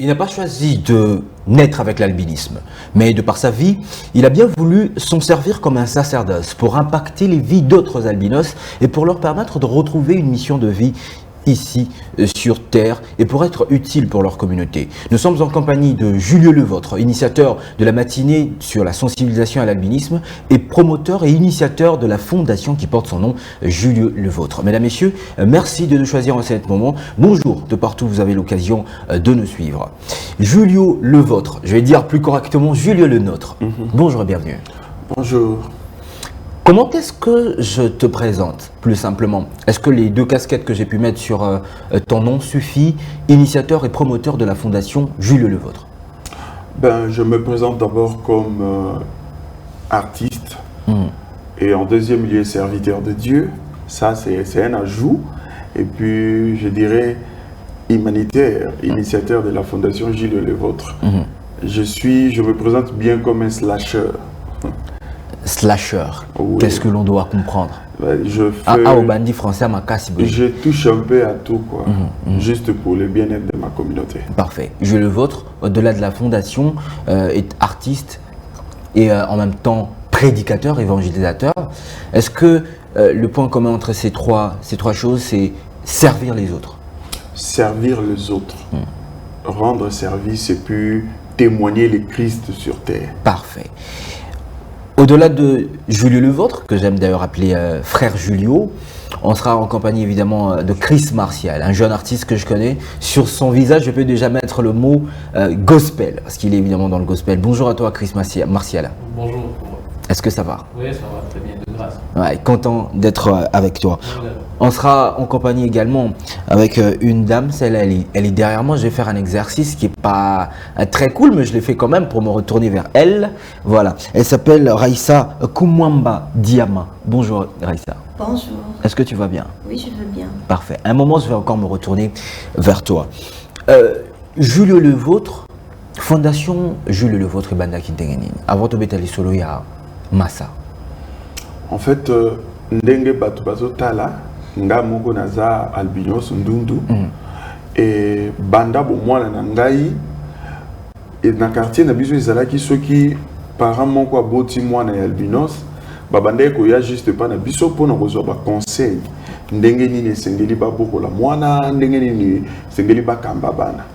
il n'a pas choisi de naître avec l'albinisme, mais de par sa vie, il a bien voulu s'en servir comme un sacerdoce pour impacter les vies d'autres albinos et pour leur permettre de retrouver une mission de vie ici sur Terre et pour être utile pour leur communauté. Nous sommes en compagnie de Julio Levôtre, initiateur de la matinée sur la sensibilisation à l'albinisme et promoteur et initiateur de la fondation qui porte son nom, Julio Levôtre. Mesdames, Messieurs, merci de nous choisir en ce moment. Bonjour de partout où vous avez l'occasion de nous suivre. Julio Levôtre, je vais dire plus correctement Julio le Nôtre. Bonjour et bienvenue. Bonjour. Comment est-ce que je te présente, plus simplement? Est-ce que les deux casquettes que j'ai pu mettre sur ton nom suffit, initiateur et promoteur de la fondation Julio Levôtre? Je me présente d'abord comme artiste et en deuxième lieu serviteur de Dieu. Ça, c'est un ajout. Et puis, je dirais humanitaire, initiateur de la fondation Julio Levôtre. Je me présente bien comme un slasher. Slasher, oui. Qu'est-ce que l'on doit comprendre? Au bandit français, je touche un peu à tout, quoi, juste pour le bien-être de ma communauté. Parfait. Julio Levôtre, au-delà de la fondation, est artiste et en même temps prédicateur, évangélisateur. Est-ce que le point commun entre ces trois choses, c'est servir les autres? Servir les autres, rendre service et puis témoigner le Christ sur terre. Parfait. Au-delà de Julio Levôtre, que j'aime d'ailleurs appeler frère Julio, on sera en compagnie évidemment de Chris Martial, un jeune artiste que je connais. Sur son visage, je peux déjà mettre le mot gospel, parce qu'il est évidemment dans le gospel. Bonjour à toi Chris Martial. Bonjour. Est-ce que ça va? Oui, ça va très bien, de grâce. Ouais, content d'être avec toi. On sera en compagnie également avec une dame, celle-là, elle est derrière moi. Je vais faire un exercice qui n'est pas très cool, mais je l'ai fait quand même pour me retourner vers elle. Voilà, elle s'appelle Raissa Kumwamba Diama. Bonjour Raissa. Bonjour. Est-ce que tu vas bien? Oui, je veux bien. Parfait. Un moment, je vais encore me retourner vers toi. Julio Levôtre, Fondation Julio Levôtre et Banda Kintengenin. Avant de mettre solo, il y a Massa. En fait, ndenge batu bazotala nga moko naza albinos ndundu et banda bo mwana na ngai et na quartier na biso ezalaki soki parent moko aboti mwana ya albinos babanda ko ya juste pas na biso pona kozwa ba conseil ndenge nini esengeli babokola mwana ndenge nini esengeli bakamba bana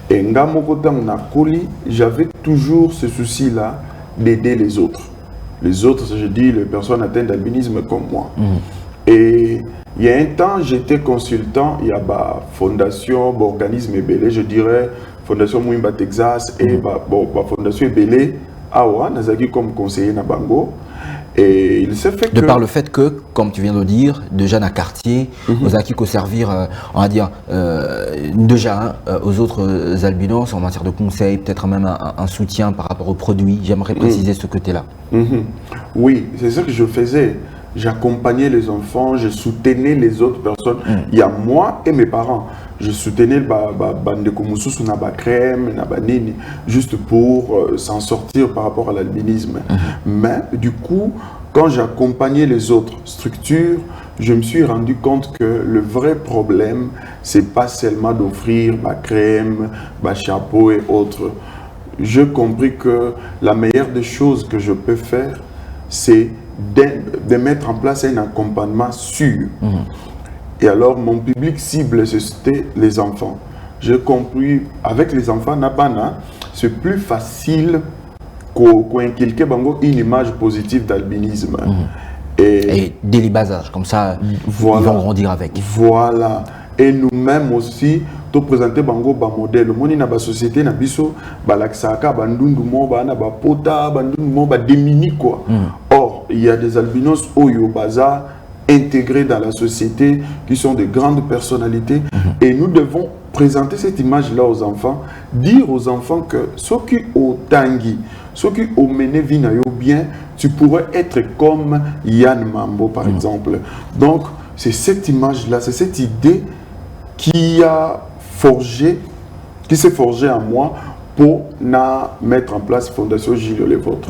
et nga moko tango na koli j'avais toujours ce souci là d'aider les autres. Les autres, je dis, les personnes atteintes d'albinisme comme moi. Et il y a un temps, j'étais consultant, il y a une fondation, un organisme Ebélé, je dirais, Fondation Mouimba Texas et Fondation Ebélé, Awa, Nazaki comme conseiller na Bango. Et il s'est fait de par le fait que, comme tu viens de le dire, déjà dans le quartier, vous avez qu'à servir, on va dire, déjà aux autres albinos en matière de conseil, peut-être même un soutien par rapport aux produits. J'aimerais préciser ce côté-là. Oui, c'est ce que je faisais. J'accompagnais les enfants, je soutenais les autres personnes. Il y a moi et mes parents. Je soutenais bande Koumoussous, Naba Crème, Naba Nini, juste pour s'en sortir par rapport à l'albinisme. Mais du coup, quand j'accompagnais les autres structures, je me suis rendu compte que le vrai problème, c'est pas seulement d'offrir ma crème, ma chapeau et autres. J'ai compris que la meilleure des choses que je peux faire, c'est de mettre en place un accompagnement sûr. Et alors, mon public cible, c'était les enfants. J'ai compris, avec les enfants, c'est plus facile qu'inculquer une image positive d'albinisme. Et dès les bas âges, comme ça, voilà, ils vont grandir avec. Voilà. Et nous-mêmes aussi, to présenter bango ba modèle. Moni na ba société na biso ba laksaka bandundu mo ba na ba pota bandundu mo ba démini quoi. Or, il y a des albinos oyo baza intégrés dans la société qui sont de grandes personnalités et nous devons présenter cette image-là aux enfants, dire aux enfants que ce qui au tangi, ce qui au mené vinayo bien, tu pourrais être comme Yann Mambo par exemple. Donc, c'est cette image-là, c'est cette idée qui s'est forgée en moi pour mettre en place Fondation Julio Levôtre.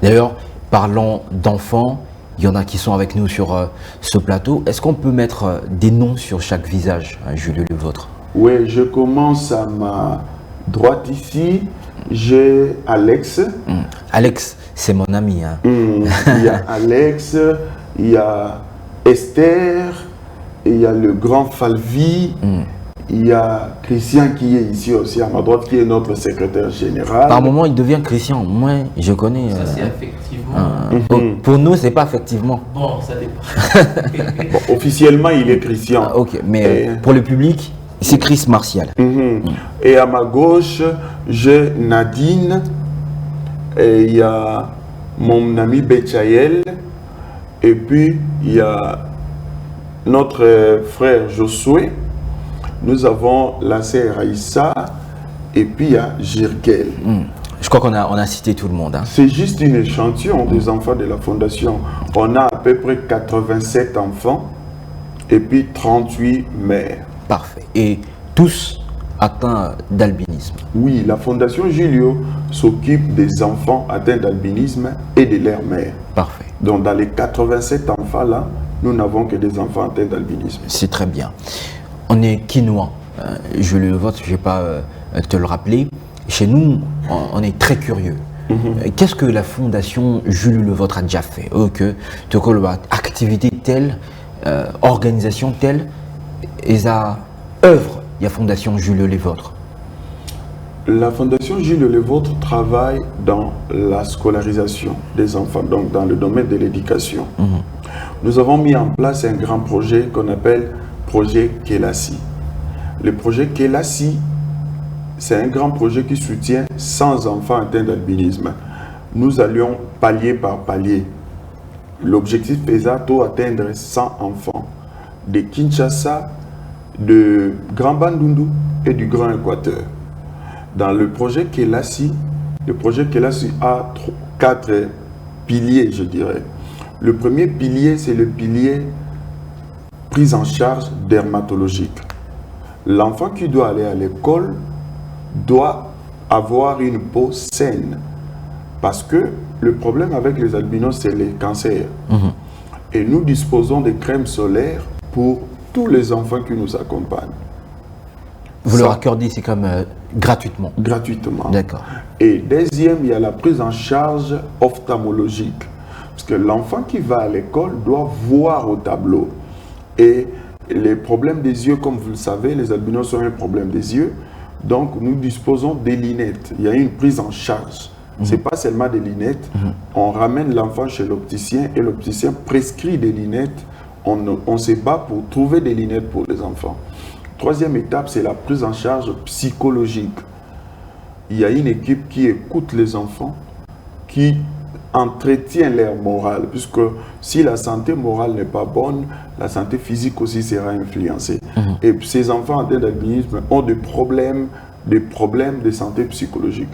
D'ailleurs, parlons d'enfants, il y en a qui sont avec nous sur ce plateau. Est-ce qu'on peut mettre des noms sur chaque visage, Julio Levôtre? Oui, je commence à ma droite ici. J'ai Alex. Alex, c'est mon ami. Hein. Il y a Alex, il y a Esther, il y a le grand Falvi, il y a Christian qui est ici aussi à ma droite, qui est notre secrétaire général. Par moment, il devient Christian. Moi, je connais. Ça, c'est effectivement. Pour nous, c'est pas effectivement. Bon, ça dépend. Bon, officiellement, il est Christian. Ok, mais pour le public, c'est Chris Martial. Et à ma gauche, j'ai Nadine, et il y a mon ami Betchael, et puis il y a notre frère Josué. Nous avons la sœur Aïssa, et puis il y a Jirgel. Je crois qu'on a cité tout le monde. Hein. C'est juste une échantillon des enfants de la fondation. On a à peu près 87 enfants et puis 38 mères. Parfait. Et tous atteints d'albinisme. Oui, la fondation Julio s'occupe des enfants atteints d'albinisme et de leurs mères. Parfait. Donc dans les 87 enfants là, nous n'avons que des enfants atteints d'albinisme. C'est très bien. On est quinois. Je le vote, je ne vais pas te le rappeler. Chez nous, on est très curieux. Qu'est-ce que la fondation Jules Levôtre a déjà fait? Activité telle, organisation telle, et ça œuvre, il y a fondation Jules Levôtre. La fondation Jules Levôtre travaille dans la scolarisation des enfants, donc dans le domaine de l'éducation. Nous avons mis en place un grand projet qu'on appelle projet Kelassi. Le projet Kelassi, c'est un grand projet qui soutient 100 enfants atteints d'albinisme. Nous allions palier par palier. L'objectif est d'atteindre 100 enfants de Kinshasa, de Grand Bandundu et du Grand Équateur. Dans le projet Kelassi a 4 piliers, je dirais. Le premier pilier, c'est le pilier prise en charge dermatologique. L'enfant qui doit aller à l'école doit avoir une peau saine. Parce que le problème avec les albinos, c'est les cancers. Et nous disposons de crèmes solaires pour tous les enfants qui nous accompagnent. Vous leur accordez, c'est comme gratuitement. Gratuitement. D'accord. Et deuxième, il y a la prise en charge ophtalmologique. Parce que l'enfant qui va à l'école doit voir au tableau. Et les problèmes des yeux, comme vous le savez, les albinos ont un problème des yeux. Donc, nous disposons des lunettes. Il y a une prise en charge. Ce n'est pas seulement des lunettes. On ramène l'enfant chez l'opticien et l'opticien prescrit des lunettes. On se bat pour trouver des lunettes pour les enfants. Troisième étape, c'est la prise en charge psychologique. Il y a une équipe qui écoute les enfants, qui entretient leur morale, puisque si la santé morale n'est pas bonne, la santé physique aussi sera influencée. Et ces enfants atteints d'albinisme ont des problèmes de santé psychologique.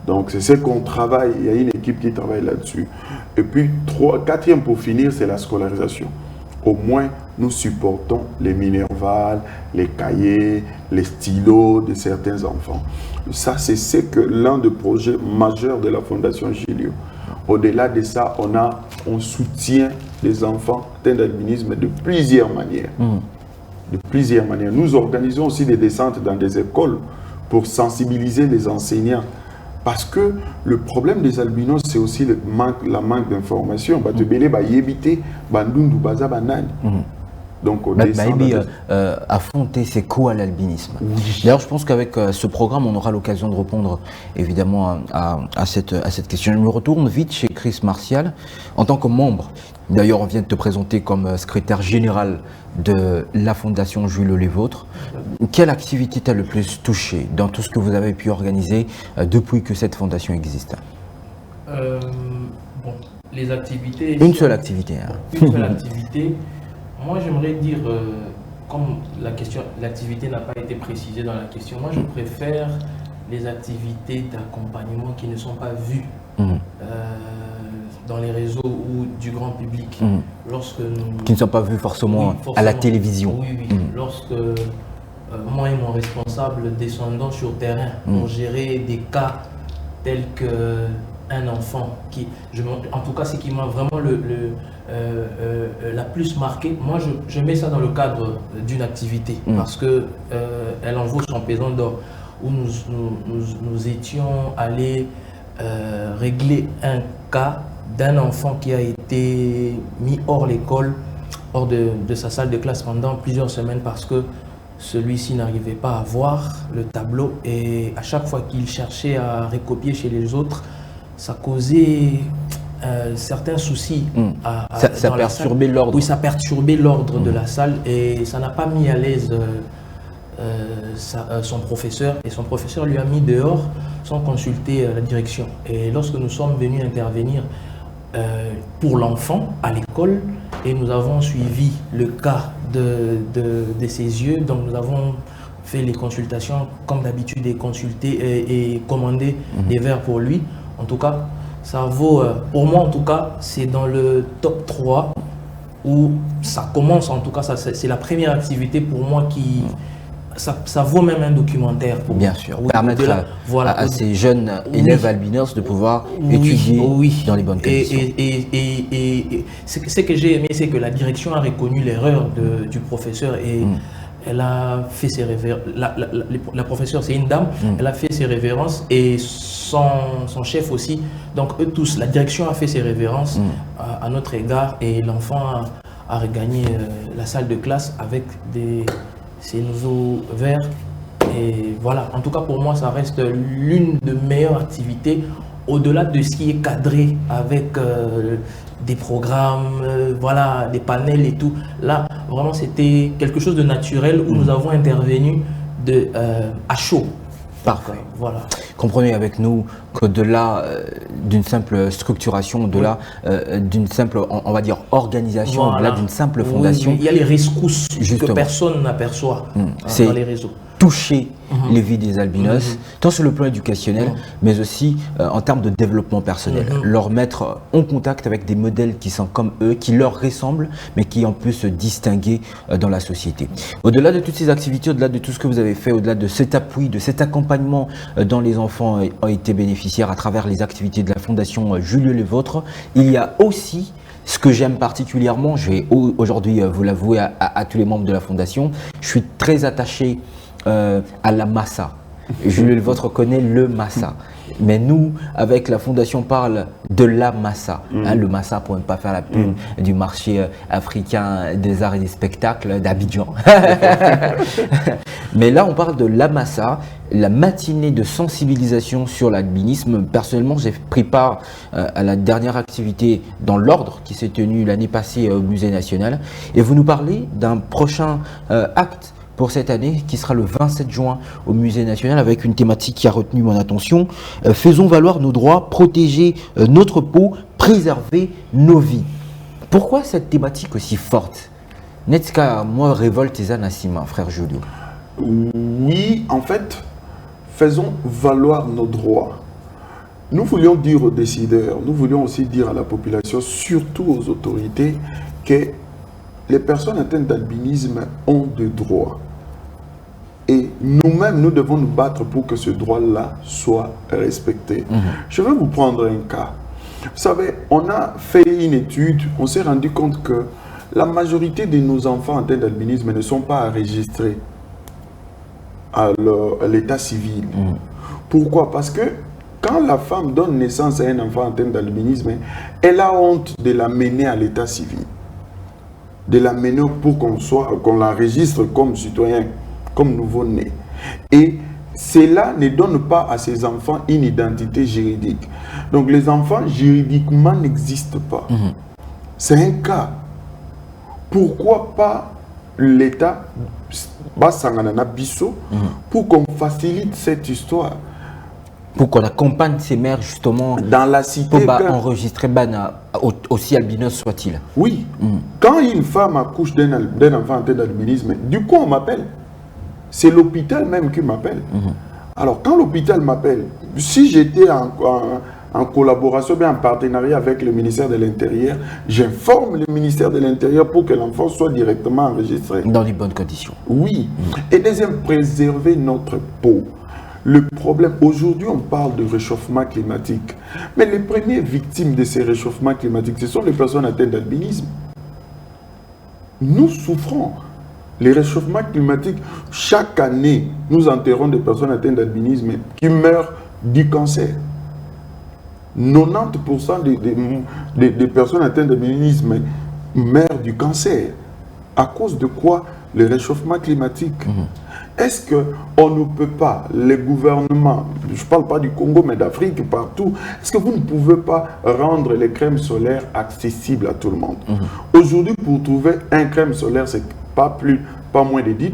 Donc c'est ce qu'on travaille, il y a une équipe qui travaille là-dessus. Et puis, quatrième pour finir, c'est la scolarisation. Au moins, nous supportons les minervales, les cahiers, les stylos de certains enfants. Ça, c'est ce que l'un des projets majeurs de la Fondation Julio. Au-delà de ça, on soutient les enfants atteints d'albinisme de plusieurs manières. De plusieurs manières. Nous organisons aussi des descentes dans des écoles pour sensibiliser les enseignants. Parce que le problème des albinos, c'est aussi la manque d'information. Donc, affronter c'est quoi l'albinisme? D'ailleurs, je pense qu'avec ce programme, on aura l'occasion de répondre évidemment à cette question. Je me retourne vite chez Chris Martial en tant que membre. D'ailleurs, on vient de te présenter comme secrétaire général de la Fondation Jules Levôtre. Quelle activité t'a le plus touché dans tout ce que vous avez pu organiser depuis que cette fondation existe? Bon, les activités... Une seule activité. Hein. Une seule activité. Moi, j'aimerais dire, comme l'activité n'a pas été précisée dans la question, moi, je préfère les activités d'accompagnement qui ne sont pas vues dans les réseaux ou du grand public. Qui ne sont pas vues forcément à la télévision. Oui. Lorsque moi et mon responsable descendons sur terrain pour gérer des cas tels que un enfant en tout cas, ce qui m'a vraiment la plus marqué, moi je mets ça dans le cadre d'une activité parce que elle en vaut son pesant d'or, où nous étions allés régler un cas d'un enfant qui a été mis hors l'école, hors de sa salle de classe pendant plusieurs semaines parce que celui-ci n'arrivait pas à voir le tableau et à chaque fois qu'il cherchait à recopier chez les autres, ça causait certains soucis. Ça perturbait l'ordre. Oui, ça perturbait l'ordre de la salle et ça n'a pas mis à l'aise son professeur. Et son professeur lui a mis dehors sans consulter la direction. Et lorsque nous sommes venus intervenir pour l'enfant à l'école et nous avons suivi le cas de ses yeux, donc nous avons fait les consultations comme d'habitude et consulté et commandé des verres pour lui. En tout cas, ça vaut, pour moi en tout cas, c'est dans le top 3 où ça commence, en tout cas, c'est la première activité pour moi qui... Ça vaut même un documentaire. Bien sûr, permettre à ces jeunes élèves albinos de pouvoir étudier dans les bonnes conditions. Et ce que j'ai aimé, c'est que la direction a reconnu l'erreur du professeur et elle a fait ses révérences. La professeure, c'est une dame, elle a fait ses révérences et son chef aussi. Donc eux tous, la direction a fait ses révérences à notre égard et l'enfant a regagné la salle de classe avec ces nouveaux verres. Et voilà, en tout cas pour moi, ça reste l'une des meilleures activités au-delà de ce qui est cadré avec des programmes, voilà, des panels et tout. Là, vraiment, c'était quelque chose de naturel où nous avons intervenu à chaud. Parfait. Voilà. Comprenez avec nous qu'au-delà d'une simple structuration, au-delà d'une simple, on va dire, organisation, au-delà d'une simple fondation. Il y a les ressources que personne n'aperçoit dans les réseaux. Toucher les vies des albinos, tant sur le plan éducationnel, mais aussi en termes de développement personnel. Leur mettre en contact avec des modèles qui sont comme eux, qui leur ressemblent, mais qui ont pu se distinguer dans la société. Au-delà de toutes ces activités, au-delà de tout ce que vous avez fait, au-delà de cet appui, de cet accompagnement dont les enfants ont été bénéficiaires à travers les activités de la Fondation Julieu Le Vôtre, il y a aussi ce que j'aime particulièrement, je vais aujourd'hui vous l'avouer à tous les membres de la Fondation, je suis très attaché à la massa. Julieu Le Vôtre connaît le massa. Mais nous, avec la Fondation, on parle de la massa. Le massa, pour ne pas faire la pub du marché africain des arts et des spectacles d'Abidjan. Mais là, on parle de la massa, la matinée de sensibilisation sur l'albinisme. Personnellement, j'ai pris part à la dernière activité dans l'ordre qui s'est tenue l'année passée au Musée national. Et vous nous parlez d'un prochain acte pour cette année, qui sera le 27 juin au Musée national, avec une thématique qui a retenu mon attention. Faisons valoir nos droits, protéger notre peau, préserver nos vies. Pourquoi cette thématique aussi forte? Netska, moi, révolte et Nassima, frère Julio. Oui, en fait, faisons valoir nos droits. Nous voulions dire aux décideurs, nous voulions aussi dire à la population, surtout aux autorités, que les personnes atteintes d'albinisme ont des droits. Et nous-mêmes, nous devons nous battre pour que ce droit-là soit respecté. Je vais vous prendre un cas. Vous savez, on a fait une étude, on s'est rendu compte que la majorité de nos enfants atteints d'albinisme ne sont pas enregistrés à l'état civil. Pourquoi? Parce que quand la femme donne naissance à un enfant atteint d'albinisme, elle a honte de l'amener à l'état civil, de l'amener pour qu'on l'enregistre comme citoyen, comme nouveau-né. Et cela ne donne pas à ces enfants une identité juridique. Donc les enfants juridiquement n'existent pas. C'est un cas. Pourquoi pas l'État pour qu'on facilite cette histoire? Pour qu'on accompagne ces mères justement dans la cité pour enregistrer aussi albinos soit-il. Oui. Quand une femme accouche d'un enfant atteint d'albinisme, du coup on m'appelle. C'est l'hôpital même qui m'appelle. Alors quand l'hôpital m'appelle, si j'étais en collaboration, bien en partenariat avec le ministère de l'Intérieur, j'informe le ministère de l'Intérieur pour que l'enfant soit directement enregistré. Dans les bonnes conditions. Oui. Et deuxième, préserver notre peau. Le problème, aujourd'hui, on parle de réchauffement climatique. Mais les premières victimes de ces réchauffements climatiques, ce sont les personnes atteintes d'albinisme. Nous souffrons. Les réchauffements climatiques, chaque année, nous enterrons des personnes atteintes d'albinisme qui meurent du cancer. 90% des personnes atteintes d'albinisme meurent du cancer. À cause de quoi? Le réchauffement climatique. Est-ce qu'on ne peut pas, les gouvernements, je ne parle pas du Congo, mais d'Afrique, partout, est-ce que vous ne pouvez pas rendre les crèmes solaires accessibles à tout le monde? Aujourd'hui, pour trouver un crème solaire, c'est pas moins de $10.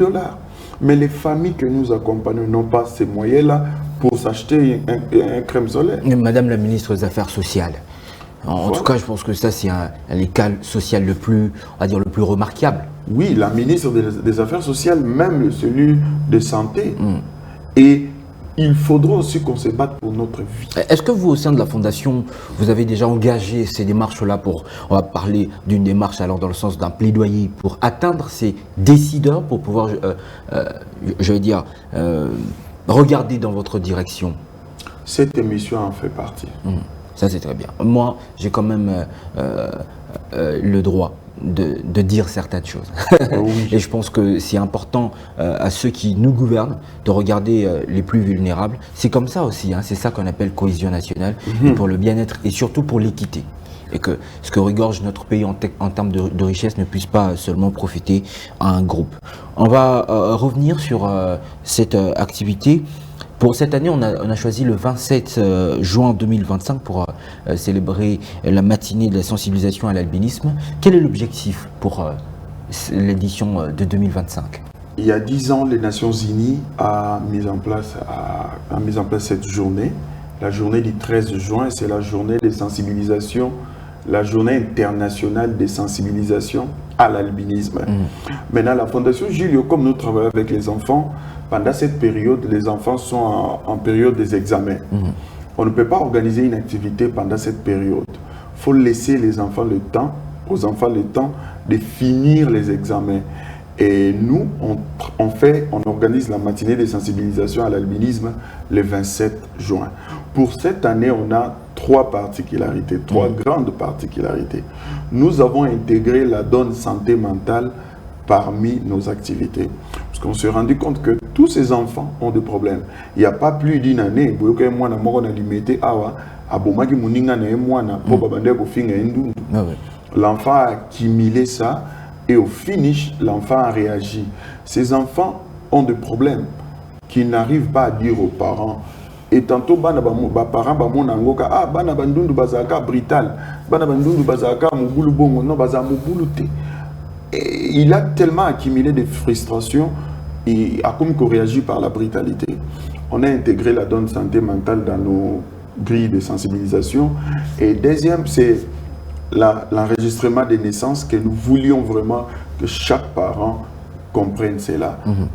Mais les familles que nous accompagnons n'ont pas ces moyens-là pour s'acheter un crème solaire. Madame la ministre des Affaires sociales, en tout cas, je pense que ça, c'est un cas social le plus remarquable. Oui, la ministre des Affaires sociales, même celui de santé. Et il faudra aussi qu'on se batte pour notre vie. Est-ce que vous, au sein de la Fondation, vous avez déjà engagé ces démarches-là on va parler d'une démarche alors dans le sens d'un plaidoyer pour atteindre ces décideurs, pour pouvoir, je vais dire, regarder dans votre direction? Cette émission en fait partie. Ça, c'est très bien. Moi, j'ai quand même le droit de dire certaines choses. Oui. Et je pense que c'est important à ceux qui nous gouvernent de regarder les plus vulnérables. C'est comme ça aussi, hein, c'est ça qu'on appelle cohésion nationale, et pour le bien-être et surtout pour l'équité. Et que ce que regorge notre pays en termes de richesse ne puisse pas seulement profiter à un groupe. On va revenir sur cette activité. Pour cette année, on a choisi le 27 juin 2025 pour célébrer la matinée de la sensibilisation à l'albinisme. Quel est l'objectif pour l'édition de 2025? Il y a 10 ans, les Nations Unies a mis en place cette journée. La journée du 13 juin, c'est la journée de sensibilisation, la journée internationale de sensibilisation à l'albinisme. Maintenant, la Fondation Julio, comme nous travaillons avec les enfants, pendant cette période, les enfants sont en période des examens. On ne peut pas organiser une activité pendant cette période. Il faut laisser aux enfants le temps de finir les examens. Et nous, on organise la matinée de sensibilisation à l'albinisme le 27 juin. Pour cette année, on a trois grandes particularités. Nous avons intégré la donne santé mentale parmi nos activités. Parce qu'on s'est rendu compte que tous ces enfants ont des problèmes. Il n'y a pas plus d'une année, l'enfant a accumulé ça et au finish, l'enfant a réagi. Ces enfants ont des problèmes qu'ils n'arrivent pas à dire aux parents. Et tantôt, les parents vont dire ah, bana bandundu bazaka brutal, bana bandundu bazaka mubulu bongo, non baza mubulu te. Il a tellement accumulé de frustrations et a comme qu'on réagit par la brutalité. On a intégré la donne santé mentale dans nos grilles de sensibilisation. Et deuxième, c'est l'enregistrement des naissances que nous voulions vraiment que chaque parent comprenne cela. Il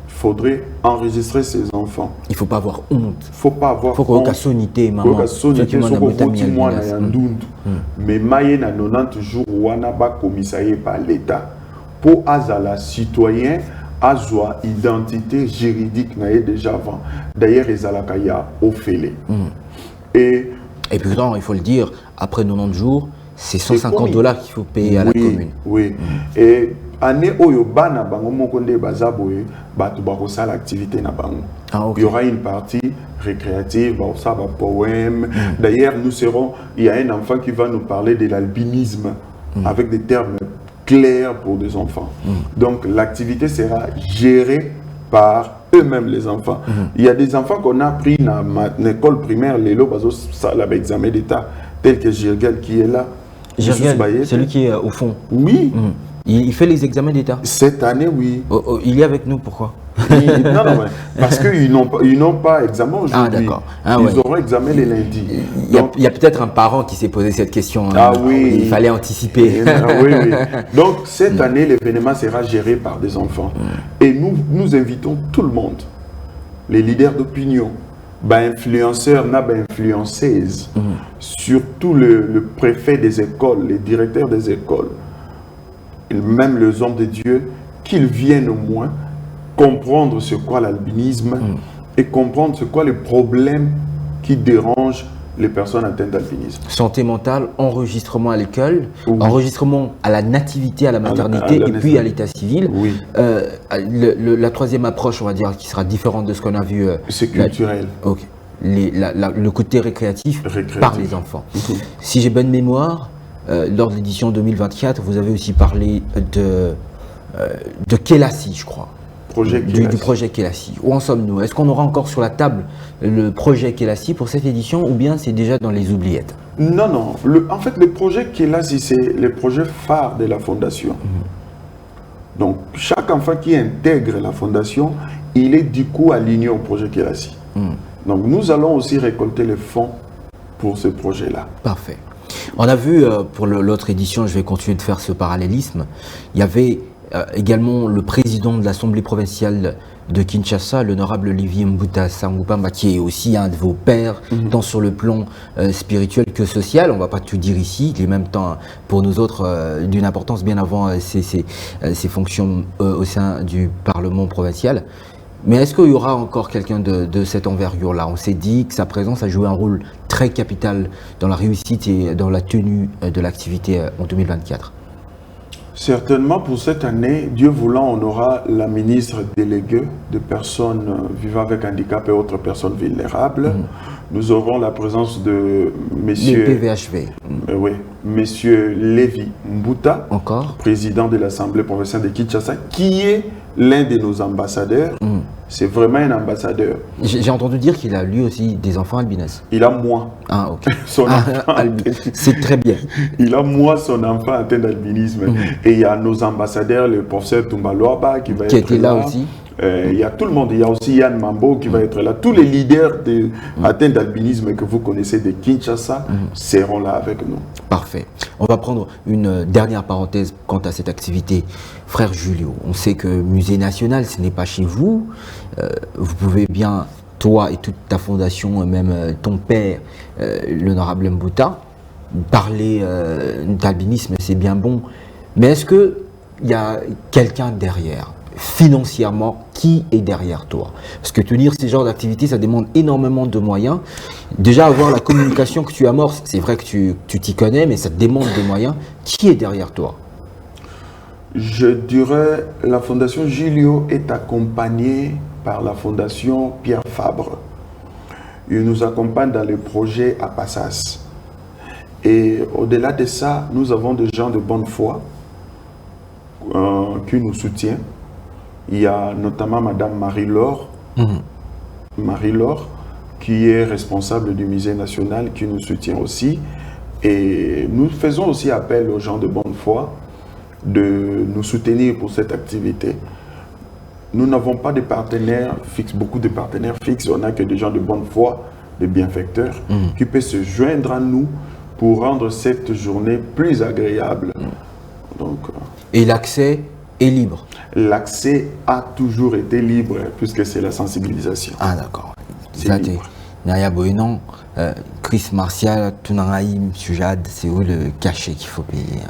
faudrait enregistrer ses enfants. Il ne faut pas avoir honte. Il ne faut pas avoir honte. Il faut soniter, maman. Mais maïe na 90 jours wana ba commissarié par l'État pour azala citoyen azwa identité juridique na déjà avant. D'ailleurs ezalakaya ofele. Et pourtant, il faut le dire, après 90 jours, c'est 150 $ qu'il faut payer à la commune. Oui. Et année oyo bana bango mokonde bazaboye batu bakosa l'activité na bango. Il y aura une partie récréative, ça va poème. D'ailleurs, il y a un enfant qui va nous parler de l'albinisme avec des termes clairs pour des enfants. Donc l'activité sera gérée par eux-mêmes les enfants. Il y a des enfants qu'on a pris dans l'école primaire, les lots ça l'examen d'état tel que Jirgel qui est là. Jirgel, celui qui est au fond. Oui. Il fait les examens d'état. Cette année, oui. Il est avec nous, pourquoi? Non, parce qu'ils n'ont pas examen aujourd'hui. Ah, d'accord. Ils auront examen les lundis. Il y a peut-être un parent qui s'est posé cette question. Ah oui. Il fallait anticiper. Oui. Donc, cette année, l'événement sera géré par des enfants. Et nous invitons tout le monde, les leaders d'opinion, influenceurs, influenceuses, surtout le préfet des écoles, les directeurs des écoles, et même les hommes de Dieu, qu'ils viennent au moins comprendre ce qu'est l'albinisme et comprendre c'est quoi les problèmes qui dérangent les personnes atteintes d'albinisme. Santé mentale, enregistrement à l'école, Oui. enregistrement à la nativité, à la maternité la et puis à l'état civil. Oui. La troisième approche, on va dire, qui sera différente de ce qu'on a vu. C'est culturel. Ok. Le côté récréatif par les enfants. Si j'ai bonne mémoire, lors de l'édition 2024, vous avez aussi parlé de Kelassi, je crois. Du projet Kelassi. Où en sommes-nous? Est-ce qu'on aura encore sur la table le projet Kelassi pour cette édition ou bien c'est déjà dans les oubliettes? Non. En fait, le projet Kelassi, c'est le projet phare de la fondation. Donc, chaque enfant qui intègre la fondation, il est du coup aligné au projet Kelassi. Donc, nous allons aussi récolter les fonds pour ce projet-là. Parfait. On a vu pour l'autre édition, je vais continuer de faire ce parallélisme, il y avait également le président de l'Assemblée provinciale de Kinshasa, l'honorable Olivier Mbuta Sangupamba, qui est aussi un de vos pères, tant sur le plan spirituel que social. On ne va pas tout dire ici, il est en même temps pour nous autres d'une importance bien avant ses fonctions au sein du Parlement provincial. Mais est-ce qu'il y aura encore quelqu'un de cette envergure-là? On s'est dit que sa présence a joué un rôle très capital dans la réussite et dans la tenue de l'activité en 2024. Certainement pour cette année, Dieu voulant, on aura la ministre déléguée des personnes vivant avec handicap et autres personnes vulnérables. Nous aurons la présence de messieurs... Les PVHV. Oui, monsieur Lévi Mbuta, encore président de l'Assemblée provinciale de Kinshasa, qui est l'un de nos ambassadeurs. C'est vraiment un ambassadeur. J'ai entendu dire qu'il a lui aussi des enfants albinos. Il a moi. Ah, ok. Son enfant c'est très bien. Il a moi son enfant atteint d'albinisme. Et il y a nos ambassadeurs, le professeur Tumbaloaba qui va être là. Qui était là aussi. Il y a tout le monde. Il y a aussi Yann Mambo qui va être là. Tous les leaders atteints d'albinisme que vous connaissez de Kinshasa seront là avec nous. Parfait. On va prendre une dernière parenthèse quant à cette activité. Frère Julio, on sait que Musée National, ce n'est pas chez vous. Vous pouvez bien, toi et toute ta fondation, même ton père, l'honorable Mbuta, parler d'albinisme, c'est bien bon. Mais est-ce qu'il y a quelqu'un derrière? Financièrement, qui est derrière toi? Parce que tenir ces genres d'activités, ça demande énormément de moyens. Déjà, avoir la communication que tu amorces, c'est vrai que tu t'y connais, mais ça demande des moyens. Qui est derrière toi? Je dirais, la Fondation Julio est accompagnée par la Fondation Pierre Fabre. Il nous accompagne dans les projets à Passas. Et au-delà de ça, nous avons des gens de bonne foi qui nous soutiennent. Il y a notamment Madame Marie-Laure, Marie-Laure, qui est responsable du Musée National, qui nous soutient aussi. Et nous faisons aussi appel aux gens de bonne foi de nous soutenir pour cette activité. Nous n'avons pas de partenaires fixes, beaucoup de partenaires fixes. On n'a que des gens de bonne foi, des bienfaiteurs, qui peuvent se joindre à nous pour rendre cette journée plus agréable. Donc, et l'accès est libre? L'accès a toujours été libre, puisque c'est la sensibilisation. Ah, d'accord. C'est libre. Naya Boyenon, Chris Martial, Tunangaïm, Sujad, c'est où le cachet qu'il faut payer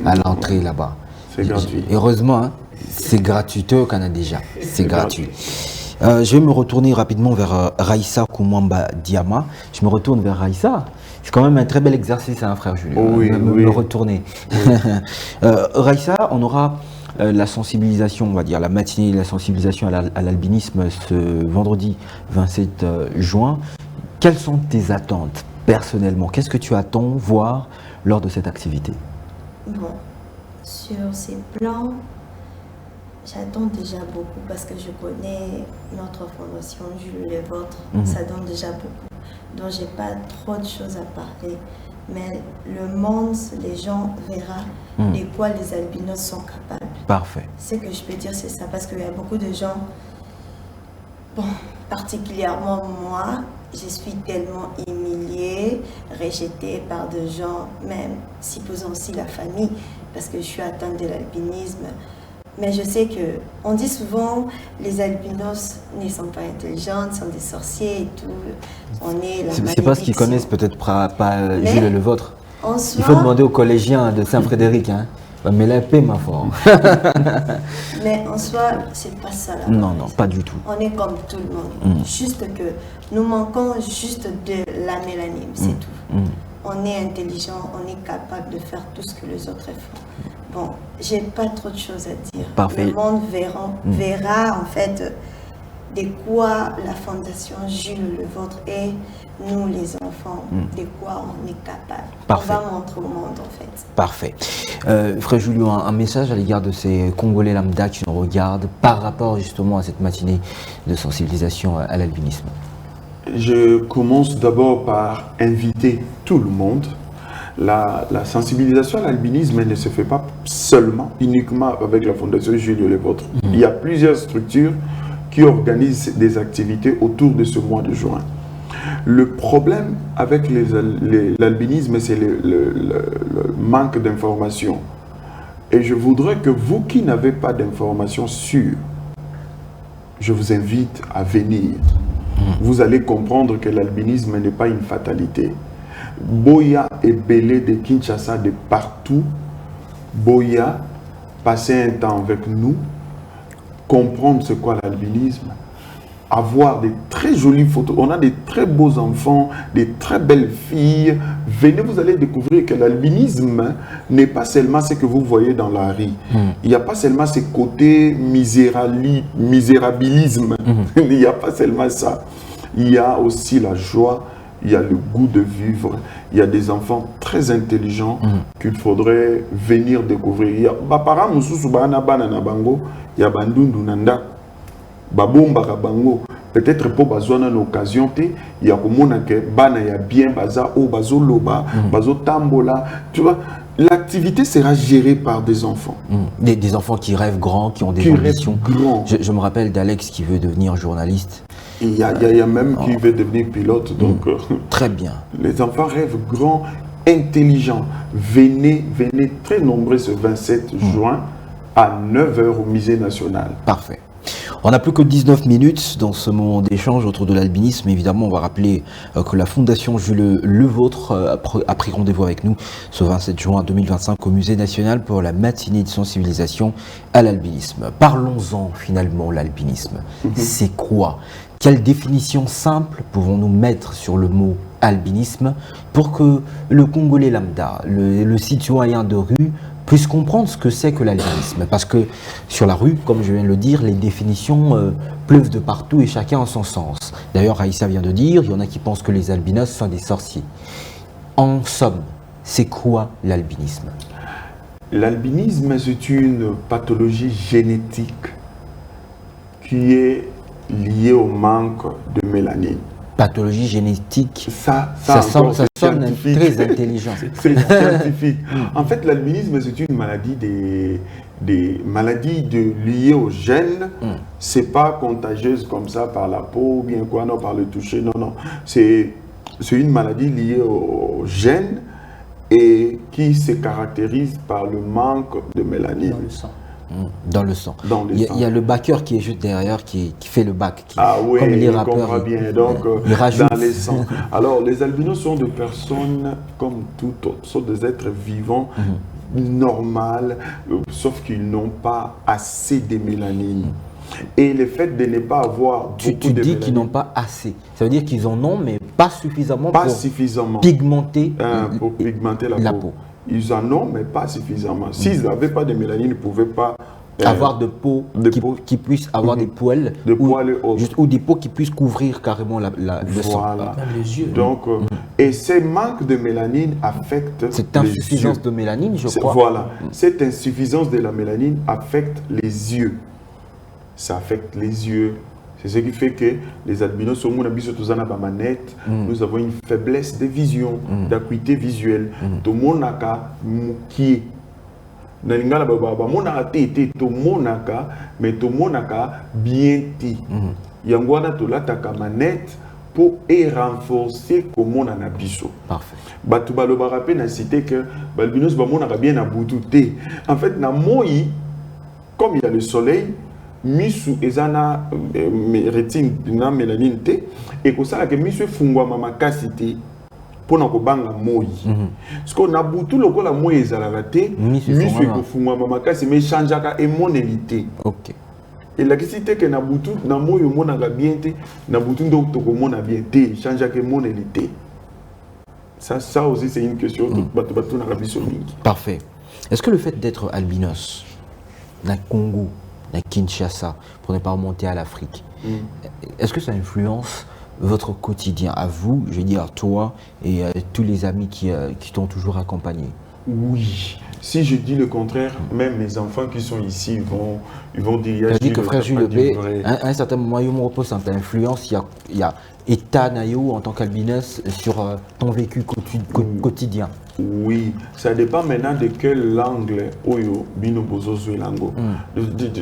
à l'entrée là-bas? C'est gratuit. Heureusement, hein, c'est gratuiteux au Canada déjà. C'est gratuit. Je vais me retourner rapidement vers Raïssa Koumwamba Diama. Je me retourne vers Raïssa. C'est quand même un très bel exercice, hein, frère Julien. Oui, me retourner. Oui. Raïssa, on aura la sensibilisation, on va dire, la matinée de la sensibilisation à l'albinisme ce vendredi 27 juin. Quelles sont tes attentes personnellement? Qu'est-ce que tu attends voir lors de cette activité? Bon, sur ces plans, j'attends déjà beaucoup parce que je connais notre fondation, Jules Le Vôtre, ça donne déjà beaucoup. Donc j'ai pas trop de choses à parler. Mais le monde, les gens verront de quoi les albinos sont capables. Parfait. Ce que je peux dire, c'est ça, parce qu'il y a beaucoup de gens, bon, particulièrement moi, je suis tellement humiliée, rejetée par des gens, même supposons aussi la famille, parce que je suis atteinte de l'albinisme. Mais je sais que, on dit souvent, les albinos ne sont pas intelligents, sont des sorciers et tout. On est la malédiction. C'est pas ce qu'ils connaissent peut-être pas Jules Le Vôtre. En soi, il faut demander aux collégiens de Saint-Frédéric. Hein. Mais la paix, ma foi. Mais en soi, c'est pas ça là. Non, non, pas du tout. On est comme tout le monde. Juste que nous manquons juste de la mélanine, c'est tout. On est intelligent, on est capable de faire tout ce que les autres font. Bon, j'ai pas trop de choses à dire. Parfait. Le monde verra en fait de quoi la fondation Jules Levôtre et nous les enfants, de quoi on est capable. Parfait. On va montrer au monde en fait. Parfait. Frère Julien, un message à l'égard de ces Congolais lambda qui nous regardent par rapport justement à cette matinée de sensibilisation à l'albinisme. Je commence d'abord par inviter tout le monde. La sensibilisation à l'albinisme ne se fait pas seulement, uniquement avec la Fondation Jules Levôtre. Il y a plusieurs structures qui organisent des activités autour de ce mois de juin. Le problème avec l'albinisme, c'est le manque d'information. Et je voudrais que vous qui n'avez pas d'informations sûres, je vous invite à venir. Vous allez comprendre que l'albinisme n'est pas une fatalité. Boya et Belé de Kinshasa, de partout, Boya, passer un temps avec nous, comprendre ce qu'est l'albinisme, avoir des très jolies photos. On a des très beaux enfants, des très belles filles. Venez, vous allez découvrir que l'albinisme n'est pas seulement ce que vous voyez dans la rue. Il n'y a pas seulement ce côté misérabilisme. Il n'y a pas seulement ça. Il y a aussi la joie, il y a le goût de vivre. Il y a des enfants très intelligents qu'il faudrait venir découvrir. Il y a parents mususu bana bana na bango, il y a bandundu nanda. Babomba bango peut-être pour besoin d'une occasion il y a comme que bana ya bien baza ou bazo loba bazo tambola, tu vois, l'activité sera gérée par des enfants. Des enfants qui rêvent grand, qui ont des ambitions. Je me rappelle d'Alex qui veut devenir journaliste. Il y a même qui veut devenir pilote. Donc, très bien. Les enfants rêvent grand, intelligents. Venez très nombreux ce 27 juin à 9 h au Musée National. Parfait. On n'a plus que 19 minutes dans ce moment d'échange autour de l'albinisme. Évidemment, on va rappeler que la Fondation Jules Levôtre a pris rendez-vous avec nous ce 27 juin 2025 au Musée National pour la matinée de sensibilisation à l'albinisme. Parlons-en finalement, l'albinisme. C'est quoi? Quelle définition simple pouvons-nous mettre sur le mot albinisme pour que le Congolais lambda, le citoyen de rue, puisse comprendre ce que c'est que l'albinisme? Parce que sur la rue, comme je viens de le dire, les définitions pleuvent de partout et chacun a son sens. D'ailleurs, Raïssa vient de dire, il y en a qui pensent que les albinos sont des sorciers. En somme, c'est quoi l'albinisme? L'albinisme, c'est une pathologie génétique qui est liée au manque de mélanine. Pathologie génétique, ça sonne très intelligent. C'est scientifique. En fait, l'albinisme, c'est une maladie des maladies liées aux gènes. C'est pas contagieuse comme ça par la peau, bien quoi, non, par le toucher, non, non. C'est une maladie liée aux gènes et qui se caractérise par le manque de mélanine. Dans le sang. Dans le sang. Il y a le backer qui est juste derrière, qui fait le bac. Oui, comme les rappeurs, bien. Donc, dans les sangs. Alors, les albinos sont des personnes comme toutes autres, sont des êtres vivants, normales, sauf qu'ils n'ont pas assez de mélanine. Et le fait de ne pas avoir beaucoup de mélanine... Tu dis qu'ils n'ont pas assez. Ça veut dire qu'ils en ont, mais pas suffisamment pour pigmenter la peau. Ils en ont, mais pas suffisamment. S'ils n'avaient pas de mélanine, ils ne pouvaient pas avoir de peau qui puisse avoir des poils, ou des peaux qui puissent couvrir carrément le sang. Les yeux. Donc, et ces manques de mélanine affectent cette insuffisance de mélanine, je crois. Voilà. Cette insuffisance de la mélanine affecte les yeux. Ça affecte les yeux. C'est ce qui fait que les albinos, nous avons une faiblesse de vision, d'acuité visuelle. Tout le monde a qui mais tout le monde a bien dit. Yangwana to la manette pour renforcer comment on a biso. Parfait. Batu balobara pe na cité que balbinos bamona bien aboututé. En fait na moi comme il y a le soleil misu ezana rétine na mélanine te et que ça que misu fungwa mama kasité pour na kobanga moi. Parce qu'on a boutu le la moi ezalaka te, misu ekofungwa makasi mais changeaka émonélité. OK. Et la question c'est que na boutu na moi yo monanga bien te, na boutu ndo to komona bien te, changeaka émonélité. Ça aussi c'est une question bato na rabiso mingi. Parfait. Est-ce que le fait d'être albinos na Congo, na Kinshasa, pour ne pas remonter à l'Afrique, est-ce que ça influence votre quotidien à vous, je veux dire toi et tous les amis qui t'ont toujours accompagné? Oui. Si je dis le contraire, même mes enfants qui sont ici ils vont dire... Tu as dit que frère Jules B, à un certain moment, il me repose en influence, il y a état naïo en tant qu'albinos sur ton vécu quotidien. Oui, ça dépend maintenant de quel angle Oyo Bino Bozo Zuelango.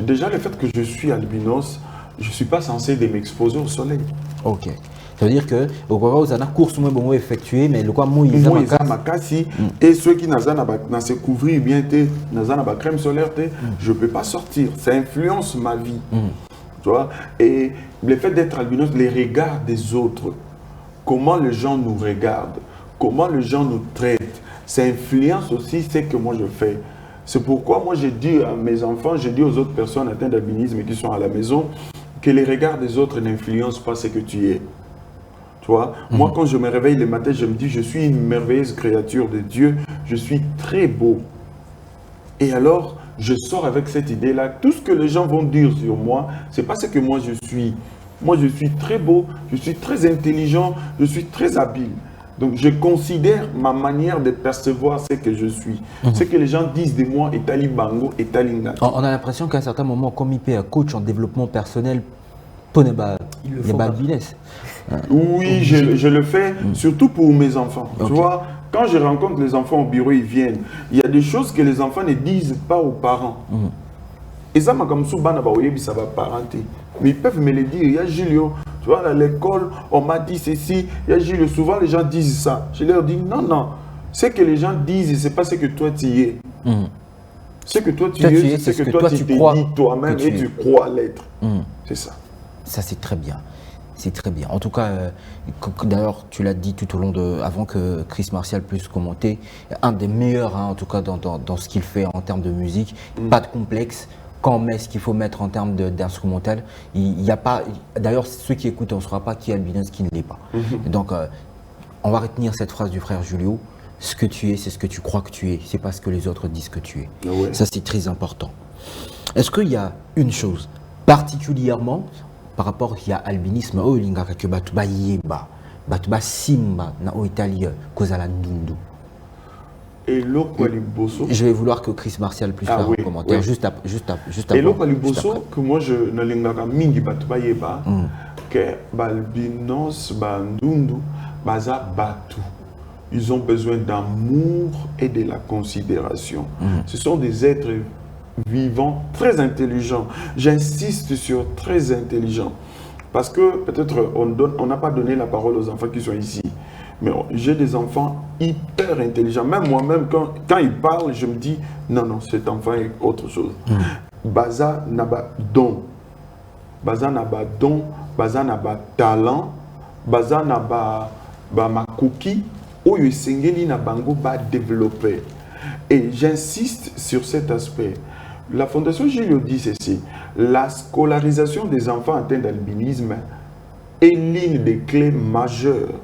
Déjà le fait que je suis albinos, je ne suis pas censé de m'exposer au soleil. Ok. Ça veut dire que au Rwanda, vous avez une course moins effectuée, mais le quoi moi ils ont makasi et ceux qui n'ont pas se couvrir bien n'ont pas crème solaire je peux pas sortir. Ça influence ma vie. Tu vois? Et le fait d'être albinos, les regards des autres, comment les gens nous regardent, comment les gens nous traitent, ça influence aussi ce que moi je fais. C'est pourquoi moi j'ai dit à mes enfants, j'ai dit aux autres personnes atteintes d'albinisme qui sont à la maison, que les regards des autres n'influencent pas ce que tu es. Tu vois, moi quand je me réveille le matin, je me dis je suis une merveilleuse créature de Dieu, je suis très beau. Et alors, je sors avec cette idée-là. Tout ce que les gens vont dire sur moi, c'est pas ce que moi je suis. Moi je suis très beau, je suis très intelligent, je suis très habile. Donc je considère ma manière de percevoir ce que je suis. Ce que les gens disent de moi est Ali Bango, est Ali Ngati. On a l'impression qu'à un certain moment, comme il peut coach en développement personnel, il le business. Oui, je le fais surtout pour mes enfants. Okay. Tu vois, quand je rencontre les enfants au bureau, ils viennent. Il y a des choses que les enfants ne disent pas aux parents. Et ça, comme ça va parenter. Mais ils peuvent me le dire. Il y a Julio, tu vois, à l'école, on m'a dit ceci. Il y a Julio, souvent les gens disent ça. Je leur dis non, non. Ce que les gens disent, ce n'est pas ce que toi tu es. Ce que toi tu es, c'est ce que toi tu crois toi-même et tu crois l'être. C'est ça. Ça, c'est très bien. C'est très bien. En tout cas, d'ailleurs, tu l'as dit tout au long de, avant que Chris Martial puisse commenter, un des meilleurs, hein, en tout cas, dans ce qu'il fait en termes de musique. Pas de complexe. Quand on met ce qu'il faut mettre en termes d'instrumental, il n'y a pas. D'ailleurs, ceux qui écoutent, on ne saura pas qui est albinos, qui ne l'est pas. Donc, on va retenir cette phrase du frère Julio. Ce que tu es, c'est ce que tu crois que tu es. C'est pas ce que les autres disent que tu es. Ouais. Ça, c'est très important. Est-ce qu'il y a une chose particulièrement par rapport à l'albinisme, oh, que batuba yeba, batuba simba na Italie kozala ndundu. Et l'Okaliboso. Je vais vouloir que Chris Martial puisse faire un commentaire juste après. Et l'Okaliboso que moi je n'alingaka mingi batuba yeba que balbinos bandundu baza batu. Ils ont besoin d'amour et de la considération. Ce sont des êtres vivants, très intelligents. J'insiste sur très intelligents. Parce que peut-être on n'a pas donné la parole aux enfants qui sont ici. Mais j'ai des enfants hyper intelligents. Même moi-même, quand ils parlent, je me dis, non, non, cet enfant est autre chose. Baza naba don. Baza naba don. Baza naba talent. Baza naba makuki. Où il s'engage na bango ba développer. Et j'insiste sur cet aspect. La Fondation Julio dit ceci, la scolarisation des enfants atteints d'albinisme est l'une des clés majeures